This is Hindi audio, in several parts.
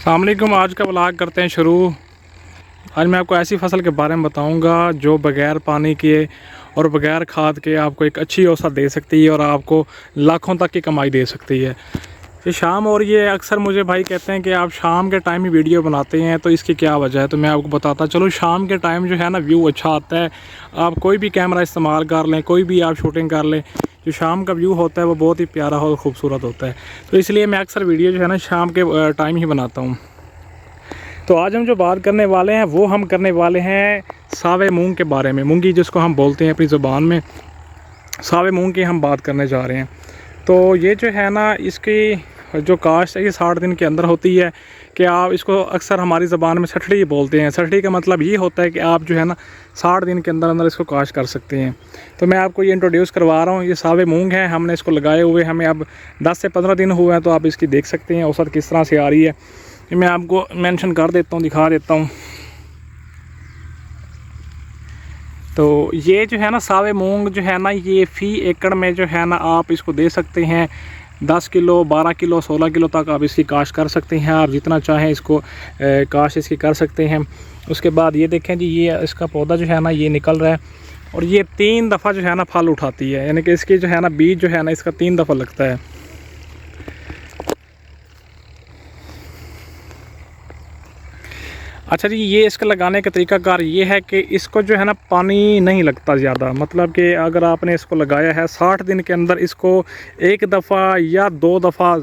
अस्सलाम वालेकुम। आज का व्लॉग करते हैं शुरू। आज मैं आपको ऐसी फसल के बारे में बताऊंगा जो बग़ैर पानी के और बग़ैर खाद के आपको एक अच्छी औसत दे सकती है और आपको लाखों तक की कमाई दे सकती है। ये शाम और ये अक्सर मुझे भाई कहते हैं कि आप शाम के टाइम ही वीडियो बनाते हैं, तो इसकी क्या वजह है। तो मैं आपको बताता चलो, शाम के टाइम जो है ना व्यू अच्छा आता है। आप कोई भी कैमरा इस्तेमाल कर लें, कोई भी आप शूटिंग कर लें, जो शाम का व्यू होता है वो बहुत ही प्यारा और ख़ूबसूरत होता है। तो इसलिए मैं अक्सर वीडियो जो है ना शाम के टाइम ही बनाता हूँ। तो आज हम जो बात करने वाले हैं वो हम करने वाले हैं सावे मूंग के बारे में। मूंगी जिसको हम बोलते हैं अपनी ज़ुबान में, सावे मूंग की हम बात करने जा रहे हैं। तो ये जो है ना, इसकी जो काश्त है ये 60 दिन के अंदर होती है। कि आप इसको अक्सर हमारी ज़बान में सठड़ी बोलते हैं। सठड़ी का मतलब ये होता है कि आप जो है ना 60 दिन के अंदर अंदर इसको काश्त कर सकते हैं। तो मैं आपको ये इंट्रोड्यूस करवा रहा हूँ। ये सावे मूंग है, हमने इसको लगाए हुए हमें अब 10 से 15 दिन हुए हैं। तो आप इसकी देख सकते हैं औसत किस तरह से आ रही है। मैं आपको मेंशन कर देता हूँ, दिखा देता हूँ। तो ये जो है ना सावे मूंग जो है ना, ये फ़ी एकड़ में जो है ना आप इसको दे सकते हैं 10 किलो, 12 किलो, 16 किलो तक आप इसकी काश्त कर सकते हैं। आप जितना चाहें इसको काश्त इसकी कर सकते हैं। उसके बाद ये देखें जी, ये इसका पौधा जो है ना ये निकल रहा है और ये 3 दफ़ा जो है ना फल उठाती है। यानी कि इसकी जो है ना बीज जो है ना इसका 3 दफ़ा लगता है। अच्छा जी, ये इसका लगाने का तरीकाकार ये है कि इसको जो है ना पानी नहीं लगता ज़्यादा। मतलब कि अगर आपने इसको लगाया है 60 दिन के अंदर इसको 1 दफ़ा या 2 दफ़ा,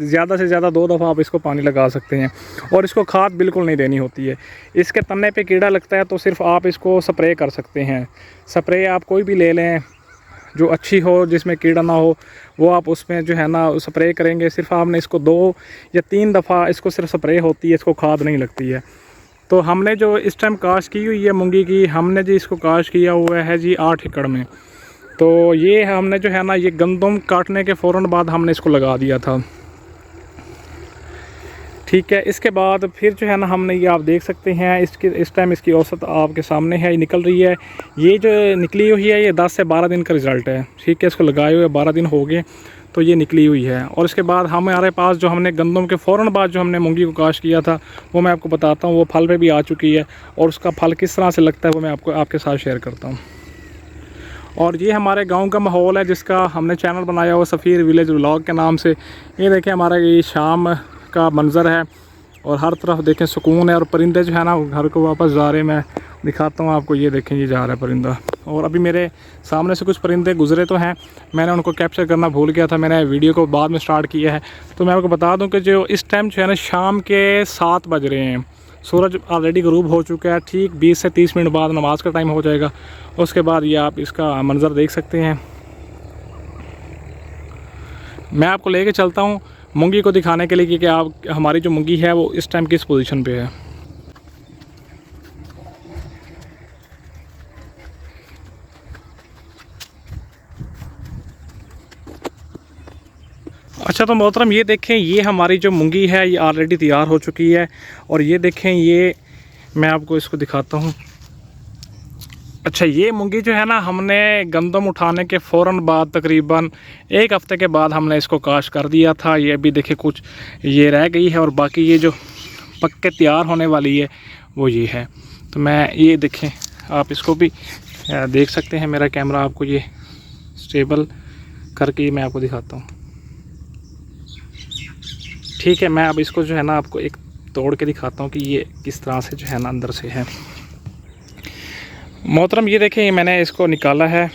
ज़्यादा से ज़्यादा 2 दफ़ा आप इसको पानी लगा सकते हैं। और इसको खाद बिल्कुल नहीं देनी होती है। इसके तने पे कीड़ा लगता है तो सिर्फ आप इसको स्प्रे कर सकते हैं। स्प्रे आप कोई भी ले लें जो अच्छी हो, जिसमें कीड़ा ना हो, वो आप उसमें जो है ना स्प्रे करेंगे। सिर्फ आपने इसको 2 या 3 दफ़ा इसको सिर्फ स्प्रे होती है, इसको खाद नहीं लगती है। तो हमने जो इस टाइम काश्त की हुई है मूंगी की, हमने जी इसको काश्त किया हुआ है जी 8 एकड़ में। तो ये हमने जो है ना ये गंदम काटने के फ़ौरन बाद हमने इसको लगा दिया था। ठीक है, इसके बाद फिर जो है ना हमने ये आप देख सकते हैं इस टाइम इसकी औसत आपके सामने है, ये निकल रही है। ये जो निकली हुई है ये 10 से 12 दिन का रिज़ल्ट है। ठीक है, इसको लगाए हुए 12 दिन हो गए तो ये निकली हुई है। और इसके बाद हमारे पास जो हमने गंदम के फ़ौरन बाद जो हमने मूंगी को काश्त किया था वो मैं आपको बताता हूँ। वो फल पे भी आ चुकी है और उसका फल किस तरह से लगता है वो मैं आपके साथ शेयर करता हूँ। और ये हमारे गांव का माहौल है जिसका हमने चैनल बनाया हुआ सफ़ीर विलेज व्लॉग के नाम से। ये देखें हमारा ये शाम का मंज़र है और हर तरफ देखें सुकून है। और परिंदे जो है ना घर को वापस जा रहे हैं। मैं दिखाता हूँ आपको, ये देखें ये जा रहा है परिंदा। और अभी मेरे सामने से कुछ परिंदे गुजरे तो हैं, मैंने उनको कैप्चर करना भूल गया था, मैंने वीडियो को बाद में स्टार्ट किया है। तो मैं आपको बता दूं कि जो इस टाइम जो है ना शाम के 7 बज रहे हैं, सूरज ऑलरेडी ग़रूब हो चुका है। ठीक 20 से 30 मिनट बाद नमाज का टाइम हो जाएगा। उसके बाद ये आप इसका मंज़र देख सकते हैं। मैं आपको लेके चलता हूँ मूंगी को दिखाने के लिए कि आप हमारी जो मूंगी है वो इस टाइम किस पोजीशन पे है। अच्छा, तो मोहतरम ये देखें, ये हमारी जो मूंगी है ये ऑलरेडी तैयार हो चुकी है। और ये देखें, ये मैं आपको इसको दिखाता हूँ। अच्छा, ये मूंगी जो है ना हमने गंदम उठाने के फ़ौरन बाद तकरीबन 1 हफ़्ते के बाद हमने इसको काश्त कर दिया था। ये अभी देखें कुछ ये रह गई है और बाकी ये जो पक के तैयार होने वाली है वो ये है। तो मैं ये देखें, आप इसको भी देख सकते हैं। मेरा कैमरा आपको ये स्टेबल करके मैं आपको दिखाता हूँ। ठीक है, मैं अब इसको जो है ना आपको एक तोड़ के दिखाता हूँ कि ये किस तरह से जो है ना अंदर से है। मोहतरम ये देखें, मैंने इसको निकाला है,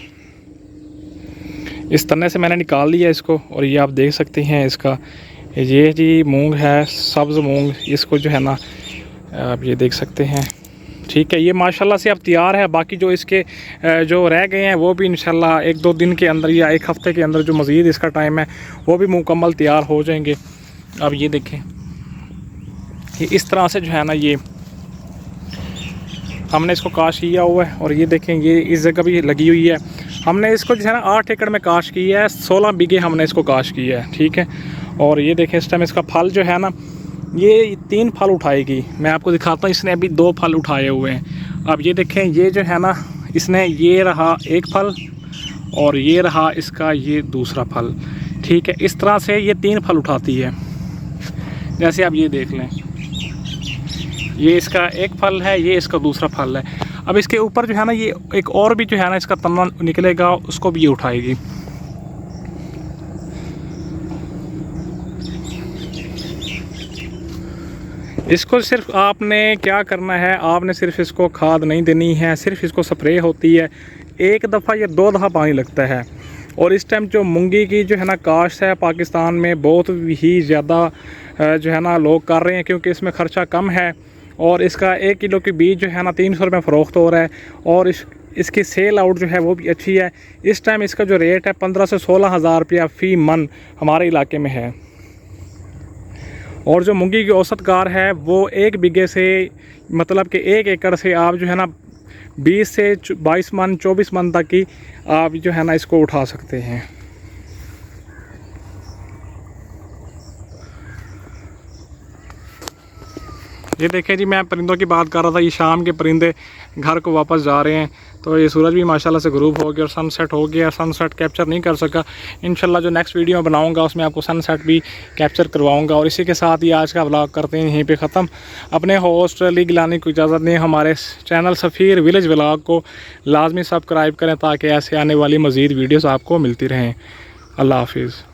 इस तने से मैंने निकाल लिया इसको। और ये आप देख सकते हैं इसका ये जी मूंग है, सब्ज़ मूंग। इसको जो है ना आप ये देख सकते हैं। ठीक है, ये माशाल्लाह से अब तैयार है। बाकी जो इसके जो रह गए हैं वो भी इंशाल्लाह 1-2 दिन के अंदर या 1 हफ़्ते के अंदर जो मज़ीद इसका टाइम है वो भी मुकम्मल तैयार हो जाएंगे। अब ये देखें, ये इस तरह से जो है ना ये हमने इसको काश्त किया हुआ है। और ये देखें, ये इस जगह भी लगी हुई है। हमने इसको जो है ना 8 एकड़ में काश्त किया है, 16 बीघे हमने इसको काश्त किया है। ठीक है, और ये देखें इस टाइम इसका फल जो है ना ये 3 फल उठाएगी। मैं आपको दिखाता हूँ, इसने अभी 2 फल उठाए हुए हैं। अब ये देखें, ये जो है ना इसने ये रहा 1 फल और ये रहा इसका ये दूसरा फल। ठीक है, इस तरह से ये 3 फल उठाती है। जैसे आप ये देख लें, ये इसका एक फल है, ये इसका दूसरा फल है। अब इसके ऊपर जो है ना ये एक और भी जो है ना इसका तना निकलेगा, उसको भी ये उठाएगी। इसको सिर्फ आपने क्या करना है, आपने सिर्फ इसको खाद नहीं देनी है, सिर्फ इसको स्प्रे होती है, एक दफ़ा या 2 दफ़ा पानी लगता है। और इस टाइम जो मूंगी की जो है ना काश्त है पाकिस्तान में बहुत ही ज़्यादा जो है ना लोग कर रहे हैं, क्योंकि इसमें ख़र्चा कम है और इसका 1 किलो की बीज जो है ना 300 रुपये फ़रोख्त हो रहा है और इसकी सेल आउट जो है वो भी अच्छी है। इस टाइम इसका जो रेट है 15 से 16 हज़ार रुपया फ़ी मन हमारे इलाके में है। और जो मूंगी की औसत कार है वो 1 बीघे से मतलब कि 1 एकड़ से आप जो है ना 20 से 22 मन 24 मन तक की आप जो है ना इसको उठा सकते हैं। ये देखिए जी, मैं परिंदों की बात कर रहा था, ये शाम के परिंदे घर को वापस जा रहे हैं। तो ये सूरज भी माशाल्लाह से गुरूब हो गया और सनसेट हो गया। सनसेट कैप्चर नहीं कर सका, इंशाल्लाह जो नेक्स्ट वीडियो बनाऊंगा उसमें आपको सनसेट भी कैप्चर करवाऊंगा। और इसी के साथ ही आज का व्लॉग करते हैं यहीं पे ख़त्म। अपने होस्ट अली गिलानी को इजाज़त दें। हमारे चैनल सफ़ीर विलेज व्लॉग को लाजमी सब्सक्राइब करें ताकि ऐसे आने वाली मज़ीद वीडियोज़ आपको मिलती रहें। अल्लाह हाफिज़।